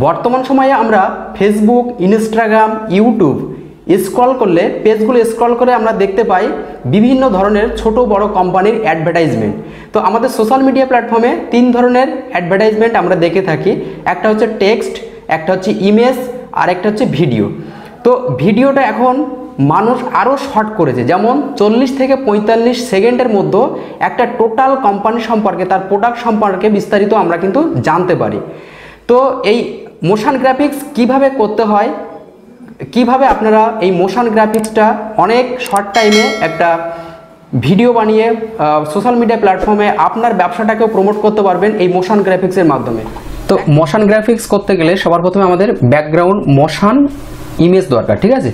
বর্তমান সময়ে আমরা ফেসবুক, ইনস্টাগ্রাম, ইউটিউব স্ক্রল করলে, পেজগুলো স্ক্রল করে আমরা দেখতে পাই বিভিন্ন ধরনের ছোট বড় কোম্পানির অ্যাডভার্টাইজমেন্ট। তো আমাদের সোশ্যাল মিডিয়া প্ল্যাটফর্মে 3 ধরনের অ্যাডভার্টাইজমেন্ট আমরা দেখে থাকি। একটা হচ্ছে টেক্সট, একটা হচ্ছে ইমেজ, আর একটা হচ্ছে ভিডিও। তো ভিডিওটা এখন মানুষ আরও শর্ট করেছে, যেমন 40 থেকে 45 সেকেন্ডের মধ্যে একটা টোটাল কোম্পানি সম্পর্কে, তার প্রোডাক্ট সম্পর্কে বিস্তারিত আমরা কিন্তু জানতে পারি। তো এই মোশন গ্রাফিক্স কিভাবে করতে হয়, কিভাবে আপনারা এই মোশন গ্রাফিক্সটা অনেক শর্ট টাইমে একটা ভিডিও বানিয়ে সোশ্যাল মিডিয়া প্ল্যাটফর্মে আপনার ব্যবসাটাকেও প্রমোট করতে পারবেন এই মোশন গ্রাফিক্সের মাধ্যমে। তো মোশন গ্রাফিক্স করতে গেলে সবার প্রথমে আমাদের ব্যাকগ্রাউন্ড মোশন ইমেজ দরকার, ঠিক আছে।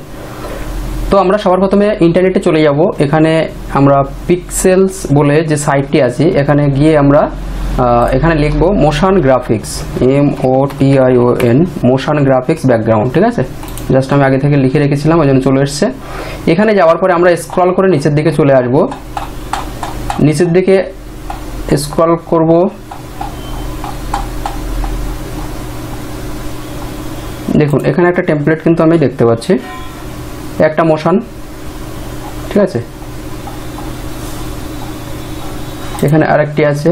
তো আমরা সবার প্রথমে ইন্টারনেটে চলে যাব। এখানে আমরা পিক্সেলস বলে যে সাইটটি আছে, এখানে গিয়ে আমরা এখানে লিখব motion graphics, MOTION, motion graphics background, ঠিক আছে। জাস্ট আমি আগে থেকে লিখে রেখেছিলাম, ওই জন্য চলে এসছে। এখানে যাওয়ার পরে আমরা স্ক্রল করে নিচের দিকে চলে আসব। নিচের দিকে স্ক্রল করব, দেখুন এখানে একটা টেমপ্লেট কিন্তু আমি দেখতে পাচ্ছি, একটা মোশন, ঠিক আছে। এখানে আরেকটি আছে।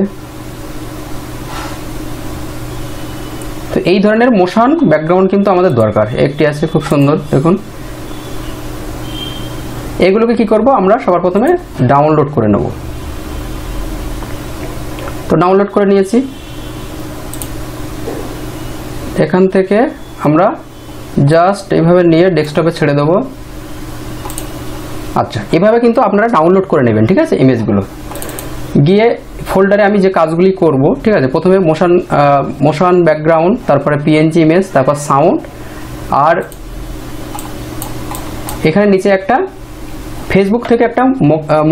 তো এই ধরনের মোশন ব্যাকগ্রাউন্ড কিন্তু আমাদের দরকার। একটি আছে খুব সুন্দর, দেখুন। এগুলোকে কি করব, আমরা সবার প্রথমে ডাউনলোড করে নেব। তো ডাউনলোড করে নিয়েছি। এখান থেকে আমরা জাস্ট এইভাবে নিয়ে ডেস্কটপে ছেড়ে দেবো। আচ্ছা, এভাবে কিন্তু আপনারা ডাউনলোড করে নেবেন, ঠিক আছে। ইমেজগুলো গিয়ে ফোল্ডারে আমি যে কাজগুলি করব, ঠিক আছে। প্রথমে মোশন ব্যাকগ্রাউন্ড, তারপরে PNG ইমেজ, তারপর সাউন্ড, আর এখানে নিচে একটা ফেসবুক থেকে একটা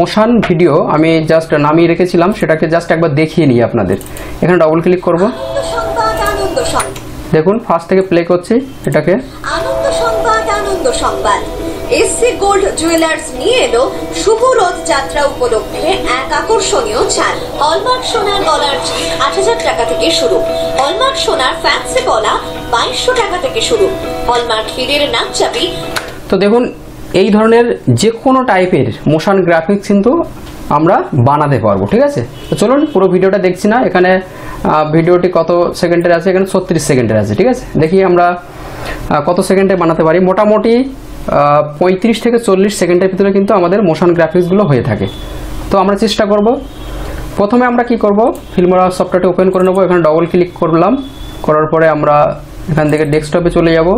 মোশন ভিডিও আমি জাস্ট নামিয়ে রেখেছিলাম, সেটাকে জাস্ট একবার দেখিয়ে নিই আপনাদের। এখানে ডবল ক্লিক করব, দেখুন ফার্স্ট থেকে প্লে করছি এটাকে। আনন্দ সংবাদ এসসি গোল্ড জুয়েলার্স নিয়ে এলো শুভ রথ যাত্রা উপলক্ষে এক আকর্ষণীয় ছাড়। হলমার্ক সোনার গলার চেন 8000 টাকা থেকে শুরু, হলমার্ক সোনার ফ্যান্সি গলা 2200 টাকা থেকে শুরু, হলমার্ক হীরের নাকচাবি। তো দেখুন এই ধরনের যে কোনো টাইপের মোশন গ্রাফিক্স কিন্তু আমরা বানাতে পারবো, ঠিক আছে। তো চলুন পুরো ভিডিওটা দেখছি না। এখানে ভিডিওটি কত সেকেন্ডের আছে, এখানে 36 সেকেন্ডের আছে, ঠিক আছে। দেখি আমরা কত সেকেন্ডে বানাতে পারি। মোটামুটি 35 থেকে 40 সেকেন্ডের ভিতরে কিন্তু আমাদের মোশন গ্রাফিক্সগুলো হয়ে থাকে। তো আমরা চেষ্টা করব। প্রথমে আমরা কি করব, ফিল্মোরা সফটওয়্যারটি ওপেন করে নেব। এখানে ডবল ক্লিক করলাম, করার পরে আমরা এখান থেকে ডেস্কটপে চলে যাব।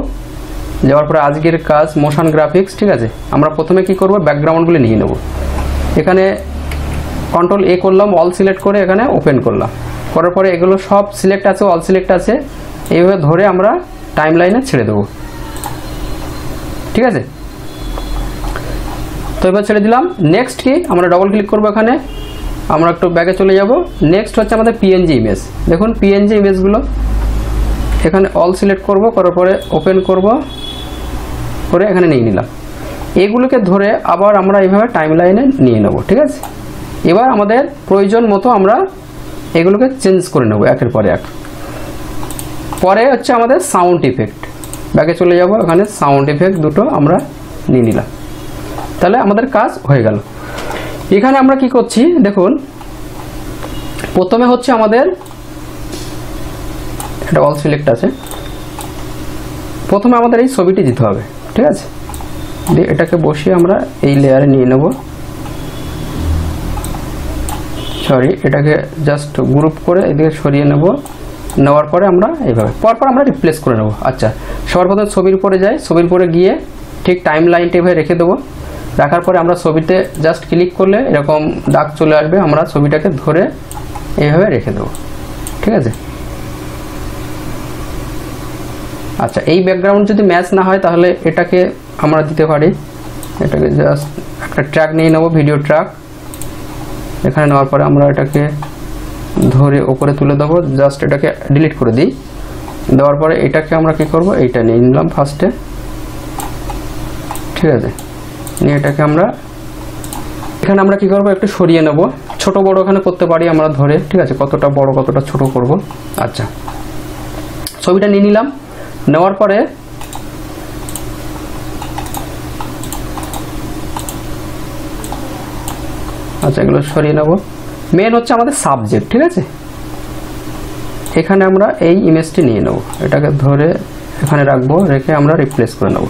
যাওয়ার পরে আজকের কাজ মোশন গ্রাফিক্স, ঠিক আছে। আমরা প্রথমে কি করব, ব্যাকগ্রাউন্ডগুলো নিয়ে নেব। এখানে Ctrl+A করলাম, অল সিলেক্ট করে এখানে ওপেন করলাম। করার পরে এগুলো সব সিলেক্ট আছে, অল সিলেক্ট আছে, এইভাবে ধরে আমরা টাইমলাইনে ছেড়ে দেবো, ঠিক আছে। তো এবার ছেড়ে দিলাম। নেক্সট কি, আমরা ডবল ক্লিক করবো। এখানে আমরা একটু ব্যাকে চলে যাব। নেক্সট হচ্ছে আমাদের PNG ইমেজ। দেখুন PNG ইমেজগুলো এখানে অল সিলেক্ট করব, করার পরে ওপেন করব, করে এখানে নিয়ে নিলাম। এগুলোকে ধরে আবার আমরা এইভাবে টাইমলাইনে নিয়ে নেব, ঠিক আছে। এবার আমাদের প্রয়োজন মতো আমরা এগুলোকে চেঞ্জ করে নেব একের পরে এক। পরে হচ্ছে আমাদের সাউন্ড ইফেক্ট। ব্যাকে চলে যাব, এখানে সাউন্ড ইফেক্ট দুটো আমরা নিয়ে নিলাম। তাহলে আমাদের কাজ হয়ে গেল। এখানে আমরা কি করছি দেখুন, প্রথমে হচ্ছে আমাদের এটা অল সিলেক্ট আছে। প্রথমে আমাদের এই ছবিটি দিতে হবে, ঠিক আছে। দিয়ে এটাকে বসিয়ে আমরা এই লেয়ারে নিয়ে নেব। সরি, এটাকে জাস্ট গ্রুপ করে এদিকে সরিয়ে নেব। নেওয়ার পরে আমরা এইভাবে পরপর আমরা রিপ্লেস করে নেব। আচ্ছা, সবার প্রথমে ছবির উপরে যাই। ছবির উপরে গিয়ে ঠিক টাইম লাইনটা এভাবে রেখে দেবো। রাখার পরে আমরা ছবিতে জাস্ট ক্লিক করলে এরকম দাগ চলে আসবে। আমরা ছবিটাকে ধরে এইভাবে রেখে দেবো, ঠিক আছে। আচ্ছা, এই ব্যাকগ্রাউন্ড যদি ম্যাচ না হয় তাহলে এটাকে আমরা দিতে পারি। এটাকে জাস্ট একটা ট্র্যাক নিয়ে নেব, ভিডিও ট্র্যাক। এখানে নেওয়ার পরে আমরা এটাকে ধরে উপরে তুলে দেবো, জাস্ট এটাকে ডিলিট করে দিই। দেওয়ার পরে এটাকে আমরা কি করব, এইটা নিয়ে নিলাম ফার্স্টে, ঠিক আছে। নিয়ে এটাকে আমরা এখানে আমরা কি করব, একটু সরিয়ে নেব। ছোট বড় এখানে করতে পারি আমরা ধরে, ঠিক আছে। কতটা বড় কতটা ছোট করব। আচ্ছা, ছবিটা নিয়ে নিলাম। নেওয়ার পরে আচ্ছা এগুলো সরিয়ে নেব। মেন হচ্ছে আমাদের সাবজেক্ট, ঠিক আছে। এখানে আমরা এই ইমেজটি নিয়ে নেব, এটাকে ধরে এখানে রাখবো, রেখে আমরা রিপ্লেস করে নেব।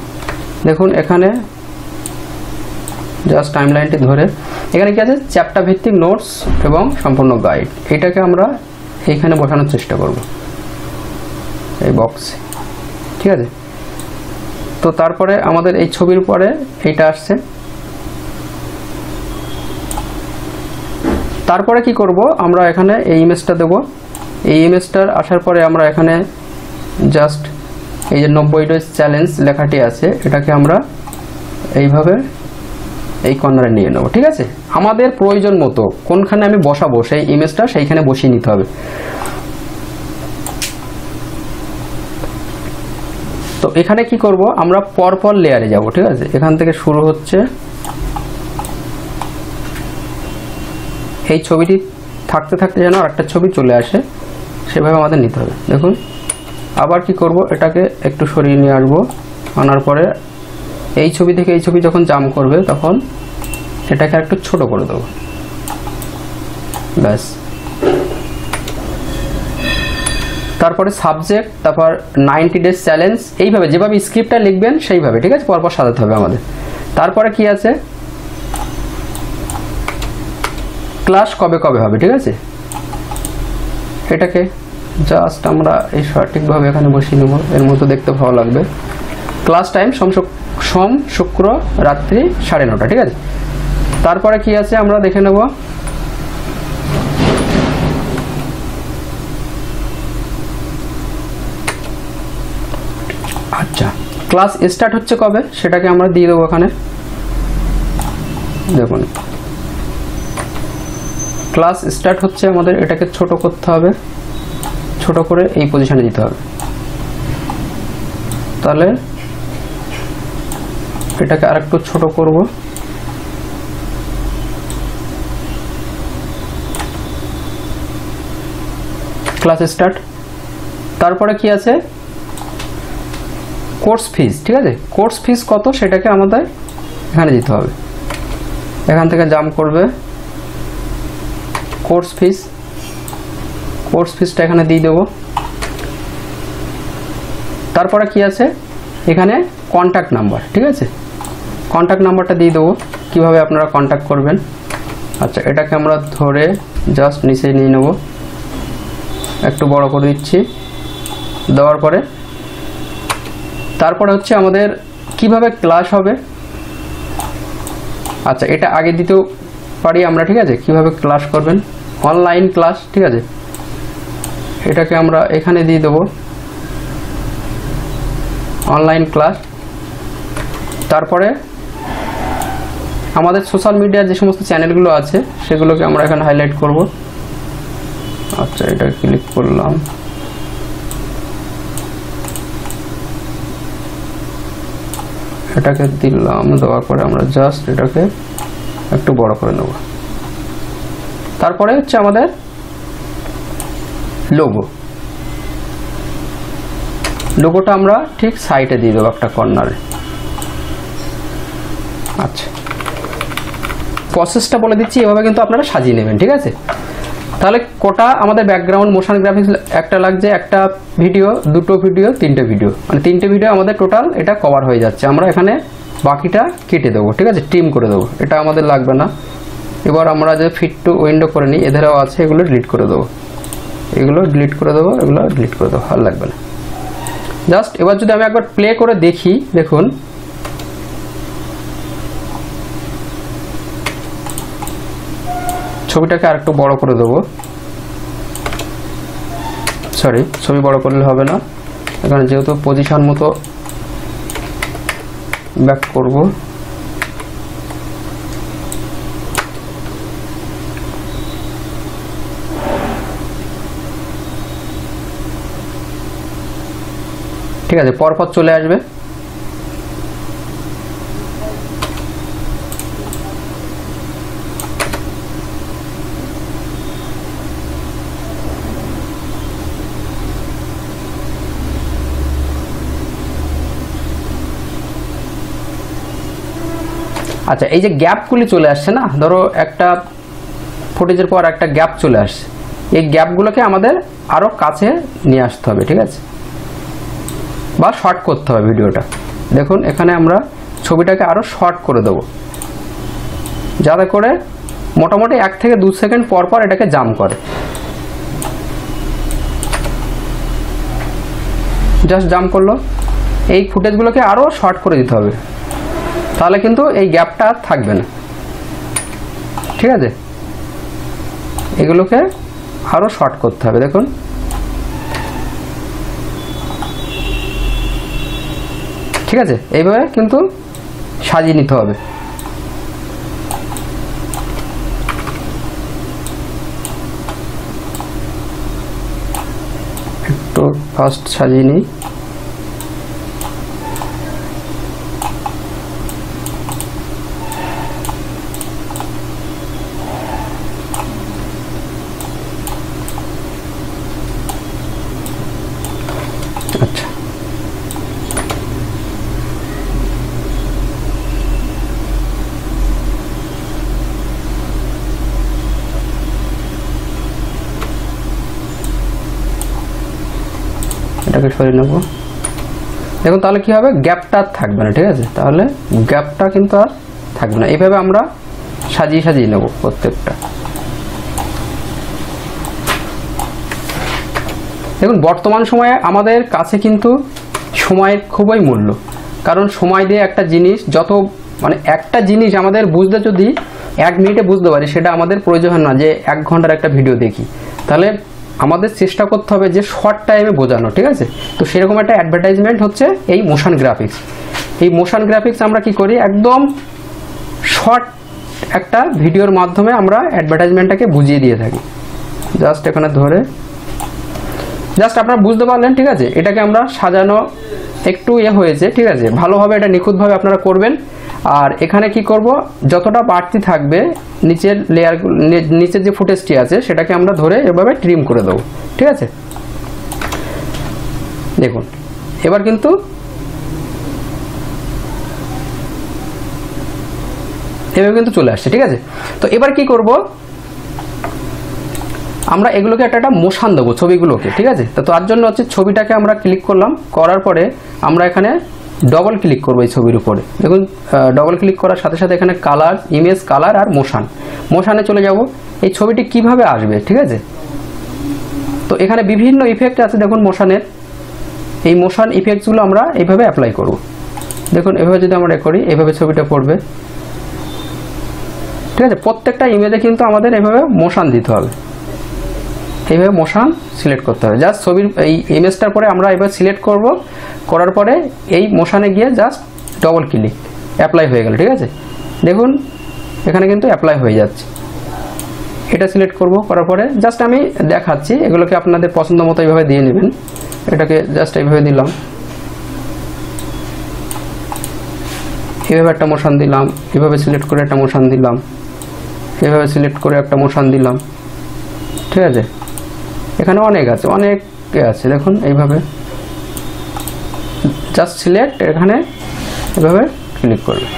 দেখুন এখানে জাস্ট টাইমলাইনটি ধরে এখানে কি আছে, চ্যাপ্টার ভিত্তিক নোটস এবং সম্পূর্ণ গাইড, এটাকে আমরা এইখানে বসানোর চেষ্টা করব এই বক্সে, ঠিক আছে। তো তারপরে আমাদের এই ছবির পরে এইটা আসছে। তারপরে কি করব, আমরা এখানে এই ইমেজটা দেব। এই ইমেজটার আসার পরে আমরা এখানে জাস্ট এই যে 90 ডেজ চ্যালেঞ্জ লেখাটি আছে, এটাকে আমরা এইভাবে এই কর্নারে নিয়ে নেব, ঠিক আছে। আমাদের প্রয়োজন মতো কোনখানে আমি বসাবো সেই ইমেজটা সেইখানে বসিয়ে নিতে হবে। তো এখানে কি করব, আমরা পরপর লেয়ারে যাব, ঠিক আছে। এখান থেকে শুরু হচ্ছে, এই ছবিটি থাকতে থাকতে যেন আরেকটা ছবি চলে আসে সেভাবে আমাদের নিতে হবে। দেখুন আবার কি করব, এটাকে একটু সরিয়ে নিয়ে আসবো, আনার পরে এই ছবি থেকে এই ছবি যখন জাম্প করবে তখন এটাকে একটু ছোট করে দেবো, ব্যাস। তারপরে সাবজেক্ট, তারপর 90 ডেজ চ্যালেঞ্জ, এইভাবে যেভাবে স্ক্রিপ্টটা লিখবেন সেইভাবে, ঠিক আছে, পরপর সাজাতে হবে আমাদের। তারপরে কি আছে, ক্লাস কবে কবে হবে, ঠিক আছে। এটাকে জাস্ট আমরা এই সঠিকভাবে এখানে বসিয়ে নেব, এর মতো দেখতে ভালো লাগবে। ক্লাস টাইম সোম শুক্র রাত্রি 9:30, ঠিক আছে। তারপরে কি আছে আমরা দেখে নেব, আচ্ছা ক্লাস স্টার্ট হচ্ছে কবে সেটাকে আমরা দিয়ে দেবো এখানে। দেখুন ক্লাস স্টার্ট হচ্ছে আমাদের, এটাকে ছোট করতে হবে, ছোট করে এই পজিশনে দিতে হবে, তাহলে এটাকে আরেকটু ছোট করব। Class start. তারপরে কি আছে, কোর্স ফিস, ঠিক আছে। কোর্স ফিস কত সেটাকে আমাদের এখানে দিতে হবে, এখান থেকে জাম্প করবে, কোর্স ফিসটা এখানে দিয়ে দেবো। তারপরে কি আছে এখানে কন্ট্যাক্ট নাম্বার, ঠিক আছে। কন্ট্যাক্ট নাম্বারটা দিয়ে দেবো, কিভাবে আপনারা কন্ট্যাক্ট করবেন। আচ্ছা এটাকে আমরা ধরে জাস্ট নিচে নিয়ে নেব, একটু বড় করে দিচ্ছি, দেওয়ার পরে তারপরে হচ্ছে আমাদের কিভাবে ক্লাস হবে। আচ্ছা এটা আগে দিতেও পারি আমরা, ঠিক আছে, কিভাবে ক্লাস করবেন, অনলাইন ক্লাস, ঠিক আছে। এটাকে আমরা এখানে দিয়ে দেবো অনলাইন ক্লাস। তারপরে আমাদের সোশ্যাল মিডিয়ার যে সমস্ত চ্যানেলগুলো আছে সেগুলোকে আমরা এখানে হাইলাইট করব। আচ্ছা এটা ক্লিক করলাম, এটাকে দিলাম, দেওয়ার পরে আমরা জাস্ট এটাকে একটু বড় করে নেব। তারপরে হচ্ছে আমাদের লোগোটা আমরা ঠিক সাইডে দিয়ে দেবো একটা কর্নারে। আচ্ছা প্রসেসটা বলে দিচ্ছি, এভাবে কিন্তু আপনারা সাজিয়ে নেবেন, ঠিক আছে। তাহলে কোটা আমাদের ব্যাকগ্রাউন্ড মোশন গ্রাফিক্স একটা লাগছে, একটা ভিডিও, দুটো ভিডিও, তিনটে ভিডিও, মানে তিনটে ভিডিও আমাদের টোটাল এটা কভার হয়ে যাচ্ছে। আমরা এখানে বাকিটা কেটে দেবো, ঠিক আছে, ট্রিম করে দেবো, এটা আমাদের লাগবে না। এবার আমরা যে ফিট টু উইন্ডো করে নিই, এদেরও আছে, এগুলো ডিলিট করে দেবো, এগুলো ডিলিট করে দেবো, এগুলো ডিলিট করে দেবো, ভালো লাগবে না। জাস্ট এবার যদি আমি একবার প্লে করে দেখি, দেখুন ছবিটাকে আরেকটু বড় করে দেবো, সরি ছবি বড় করলে হবে না, এখানে যেহেতু পজিশন মতো ব্যাক করব। ঠিক আছে, পরপর চলে আসবে। আচ্ছা, এই যে গ্যাপগুলি চলে আসছে না, ধরো একটা ফুটেজের পর একটা গ্যাপ চলে আসছে, এই গ্যাপগুলোকে আমাদের আরও কাছে নিয়ে আসতে হবে, ঠিক আছে, বা শর্ট করতে হবে ভিডিওটা। দেখুন এখানে আমরা ছবিটাকে আরও শর্ট করে দেবো, যাতে করে মোটামুটি 1 থেকে 2 সেকেন্ড পর পর এটাকে জাম্প করে। জাস্ট জাম্প করলো। এই ফুটেজগুলোকে আরও শর্ট করে দিতে হবে, তাহলে কিন্তু এই গ্যাপটা আর থাকবে না, ঠিক আছে। এগুলোকে আরও শর্ট করতে হবে। দেখুন ঠিক আছে, এইভাবে কিন্তু সাজিয়ে নিতে হবে। একটু ফার্স্ট সাজিয়ে নিই। আচ্ছা, এটাকে সরিয়ে নেব। দেখুন তাহলে কি হবে, গ্যাপটা আর থাকবে না, ঠিক আছে, তাহলে গ্যাপটা কিন্তু আর থাকবে না। এইভাবে আমরা সাজিয়ে সাজিয়ে নেব প্রত্যেকটা। দেখুন বর্তমান সময়ে আমাদের কাছে কিন্তু সময়ের খুবই মূল্য, কারণ সময় দিয়ে একটা জিনিস একটা জিনিস আমাদের বুঝতে যদি 1 মিনিটে বুঝতে পারি, সেটা আমাদের প্রয়োজন না যে 1 ঘন্টার একটা ভিডিও দেখি। তাহলে আমাদের চেষ্টা করতে হবে যে শর্ট টাইমে বোঝানো, ঠিক আছে। তো সেরকম একটা অ্যাডভার্টাইজমেন্ট হচ্ছে এই মোশন গ্রাফিক্স। এই মোশন গ্রাফিক্স আমরা কি করি, একদম শর্ট একটা ভিডিওর মাধ্যমে আমরা অ্যাডভার্টাইজমেন্টটাকে বুঝিয়ে দিয়ে থাকি। জাস্ট এখানে ধরে জাস্ট আপনারা বুঝতে পারলেন, ঠিক আছে। এটাকে আমরা সাজানো একটু হয়েছে, ঠিক আছে, ভালোভাবে এটা নিখুঁতভাবে আপনারা করবেন। আর এখানে কি করব, যতটা বাড়তি থাকবে নিচের লেয়ার, নিচের যে ফুটেজটি আছে সেটাকে আমরা ধরে এভাবে ট্রিম করে দেবো, ঠিক আছে। দেখুন এবার কিন্তু এভাবে কিন্তু চলে আসছে, ঠিক আছে। তো এবার কি করব, আমরা এগুলোকে একটা মোশন দেবো ছবিগুলোকে, ঠিক আছে। তো তার জন্য হচ্ছে ছবিটাকে আমরা ক্লিক করলাম, করার পরে আমরা এখানে ডবল ক্লিক করবো এই ছবির উপরে। দেখুন ডবল ক্লিক করার সাথে সাথে এখানে কালার, ইমেজ, কালার আর মোশানে চলে যাব। এই ছবিটি কিভাবে আসবে, ঠিক আছে। তো এখানে বিভিন্ন ইফেক্ট আছে, দেখুন মোশানের। এই মোশন ইফেক্টসগুলো আমরা এইভাবে অ্যাপ্লাই করব। দেখুন এভাবে যদি আমরা করি, এভাবে ছবিটা পড়বে, ঠিক আছে। প্রত্যেকটা ইমেজে কিন্তু আমাদের এভাবে মোশন দিতে হবে, এইভাবে মোশন সিলেক্ট করতে হবে। জাস্ট ছবির এই ইমেজটার পরে আমরা এবার সিলেক্ট করব, করার পরে এই মোশনে গিয়ে জাস্ট ডবল ক্লিক, অ্যাপ্লাই হয়ে গেল, ঠিক আছে। দেখুন এখানে কিন্তু অ্যাপ্লাই হয়ে যাচ্ছে। এটা সিলেক্ট করব, করার পরে জাস্ট আমি দেখাচ্ছি, এগুলোকে আপনাদের পছন্দ মতো এইভাবে দিয়ে নেবেন। এটাকে জাস্ট এইভাবে দিলাম, এভাবে একটা মোশন দিলাম, এভাবে সিলেক্ট করে একটা মোশন দিলাম, এভাবে সিলেক্ট করে একটা মোশন দিলাম, ঠিক আছে। এখানে অনেক আছে, অনেক আছে, দেখুন এইভাবে জাস্ট সিলেক্ট, এখানে এভাবে ক্লিক করবে।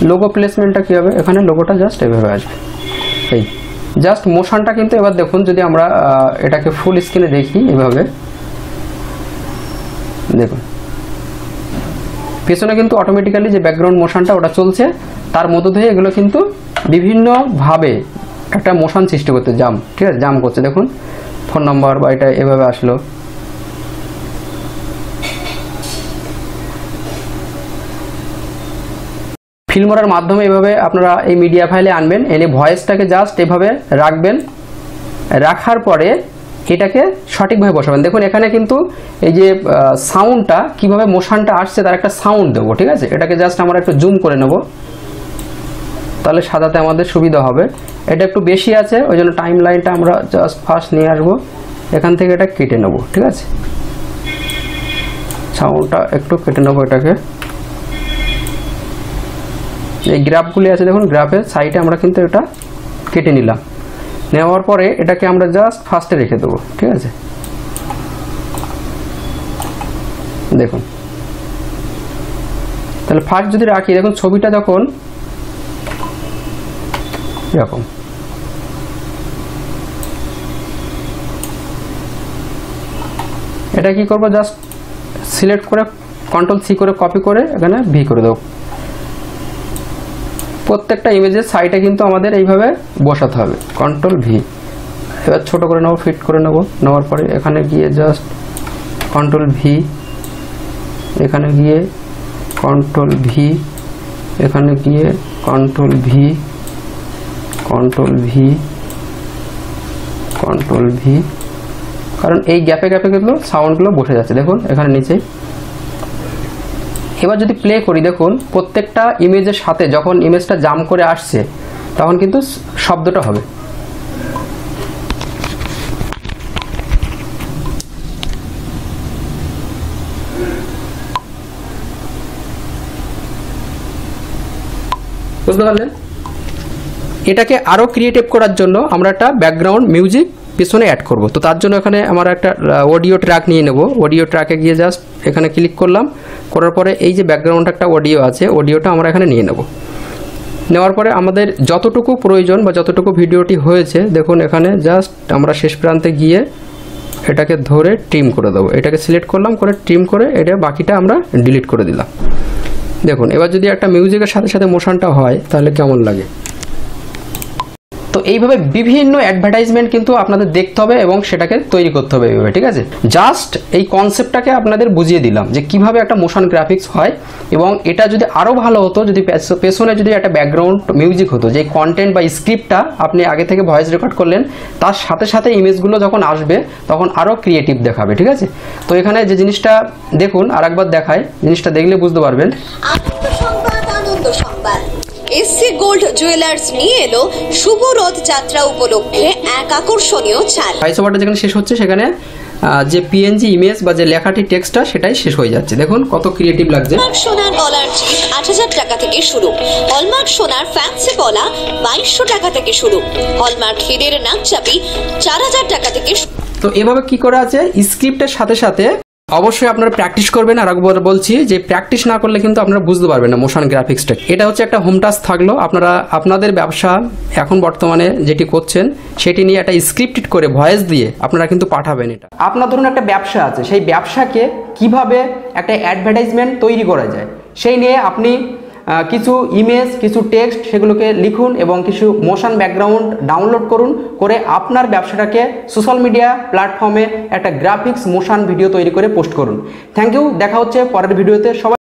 লোগো প্লেসমেন্টটা কী হবে, এখানে লোগোটা জাস্ট এভাবে আসবে। এই জাস্ট মোশনটা কিন্তু এবার দেখুন, যদি আমরা এটাকে ফুল স্ক্রিনে দেখি, এভাবে দেখুন পেছনে কিন্তু অটোমেটিক্যালি যে ব্যাকগ্রাউন্ড মোশনটা ওটা চলছে, তার মধ্য দিয়ে এগুলো কিন্তু বিভিন্নভাবে একটা মোশন সৃষ্টি করতে ঠিক আছে, জাম্প করছে। দেখুন ফোন নাম্বার বা এটা এভাবে আসলো। ফিল্মোরার মাধ্যমে এভাবে আপনারা এই মিডিয়া ফাইলে আনবেন, এনে ভয়েসটাকে জাস্ট এভাবে রাখবেন, রাখার পরে এটাকে সঠিকভাবে বসাবেন। দেখুন এখানে কিন্তু এই যে সাউন্ডটা কিভাবে মোশনটা আসছে তার একটা সাউন্ড দেবো, ঠিক আছে। এটাকে জাস্ট আমরা একটু জুম করে নেব, তাহলে সাজাতে আমাদের সুবিধা হবে। এটা একটু বেশি আছে, ওই জন্য টাইম লাইনটা আমরা জাস্ট ফার্স্ট নিয়ে আসবো, এখান থেকে এটা কেটে নেব, ঠিক আছে। সাউন্ডটা একটু কেটে নেবো, এটাকে এই গ্রাফগুলি আছে দেখুন, গ্রাফের সাইডে আমরা কিন্তু এটা কেটে নিলাম। নেওয়ার পরে এটাকে আমরা জাস্ট ফার্স্টে রেখে দেবো, ঠিক আছে। দেখুন তাহলে ফার্স্ট যদি রাখি, দেখুন ছবিটা যখন এরকম, এটা কি করব, জাস্ট সিলেক্ট করে কন্ট্রোল সি করে কপি করে এখানে ভি করে দেবো। প্রত্যেকটা ইমেজের সাইডে কিন্তু আমাদের এইভাবে বসাতে হবে, কন্ট্রোল ভি। এবার ছোট করে নেবো, ফিট করে নেবো, নেওয়ার পরে এখানে গিয়ে জাস্ট কন্ট্রোল ভি, এখানে গিয়ে কন্ট্রোল ভি, এখানে গিয়ে control V, control V, control V, কারণ এই গ্যাপে গ্যাপে কিন্তু সাউন্ডগুলো বসে যাচ্ছে, দেখুন এখানে নিচে। এবার যদি প্লে করি, দেখুন প্রত্যেকটা ইমেজের সাথে যখন ইমেজটা জাম্প করে আসছে তখন কিন্তু শব্দটা হবে। বুঝতে পারলেন? এটাকে আরও ক্রিয়েটিভ করার জন্য আমরা একটা ব্যাকগ্রাউন্ড মিউজিক পিছনে অ্যাড করব। তো তার জন্য এখানে আমার একটা অডিও ট্র্যাক নিয়ে নেব। অডিও ট্র্যাকে গিয়ে জাস্ট এখানে ক্লিক করলাম, করার পরে এই যে ব্যাকগ্রাউন্ড একটা অডিও আছে, অডিওটা আমরা এখানে নিয়ে নেব। নেওয়ার পরে আমাদের যতটুকু প্রয়োজন বা যতটুকু ভিডিওটি হয়েছে, দেখুন এখানে জাস্ট আমরা শেষ প্রান্তে গিয়ে এটাকে ধরে ট্রিম করে দেবো। এটাকে সিলেক্ট করলাম, করে ট্রিম করে এটা বাকিটা আমরা ডিলিট করে দিলাম। দেখুন এবার যদি একটা মিউজিকের সাথে সাথে মোশনটা হয় তাহলে কেমন লাগে। তো এইভাবে বিভিন্ন অ্যাডভার্টাইজমেন্ট কিন্তু আপনাদের দেখতে হবে এবং সেটাকে তৈরি করতে হবে এইভাবে, ঠিক আছে? জাস্ট এই কনসেপ্টটাকে আপনাদের বুঝিয়ে দিলাম যে কিভাবে একটা মোশন গ্রাফিক্স হয়, এবং এটা যদি আরও ভালো হতো যদি পেছনে যদি একটা ব্যাকগ্রাউন্ড মিউজিক হতো, যে কন্টেন্ট বা স্ক্রিপ্টটা আপনি আগে থেকে ভয়েস রেকর্ড করলেন, তার সাথে সাথে ইমেজগুলো যখন আসবে তখন আরও ক্রিয়েটিভ দেখাবে, ঠিক আছে? তো এখানে যে জিনিসটা দেখুন, আরেকবার দেখায়, জিনিসটা দেখলে বুঝতে পারবেন। আনন্দ সংবাদ, আনন্দ সংবাদ। এসসি গোল্ড জুয়েলার্স নিয়ে এলো শুভ রথ যাত্রা উপলক্ষে এক আকর্ষণীয় ছাড়। ভয়েস ওভারটা যেখানে শেষ হচ্ছে সেখানে যে পিএনজি ইমেজ বা যে লেখাটি টেক্সটটা সেটাই শেষ হয়ে যাচ্ছে। দেখুন কত ক্রিয়েটিভ লাগছে। হলমার্ক সোনার গলার চিপ ৮০০০ টাকা থেকে শুরু। হলমার্ক সোনার ফ্যান্সি পলা ২২০০ টাকা থেকে শুরু। হলমার্ক হীরের নাকচাবি ৪০০০ টাকা থেকে শুরু। তো এভাবে কি করা আছে, স্ক্রিপ্টের সাথে সাথে অবশ্যই আপনারা প্র্যাকটিস করবেন। আর একবার বলছি যে প্র্যাকটিস না করলে কিন্তু আপনারা বুঝতে পারবেন না মোশন গ্রাফিক্সটা। এটা হচ্ছে একটা হোম টাস্ক থাকলো, আপনারা আপনাদের ব্যবসা এখন বর্তমানে যেটি করছেন সেটি নিয়ে একটা স্ক্রিপ্টেড করে ভয়েস দিয়ে আপনারা কিন্তু পাঠাবেন। এটা আপনার ধরুন একটা ব্যবসা আছে, সেই ব্যবসাকে কিভাবে একটা অ্যাডভার্টাইজমেন্ট তৈরি করা যায় সেই নিয়ে আপনি কিছু ইমেজ, কিছু টেক্সট সেগুলোকে লিখুন এবং কিছু মোশন ব্যাকগ্রাউন্ড ডাউনলোড করুন, করে আপনার ব্যবসাটাকে সোশ্যাল মিডিয়া প্ল্যাটফর্মে একটা গ্রাফিক্স মোশন ভিডিও তৈরি করে পোস্ট করুন। থ্যাংক ইউ, দেখা হচ্ছে পরের ভিডিওতে। সবাই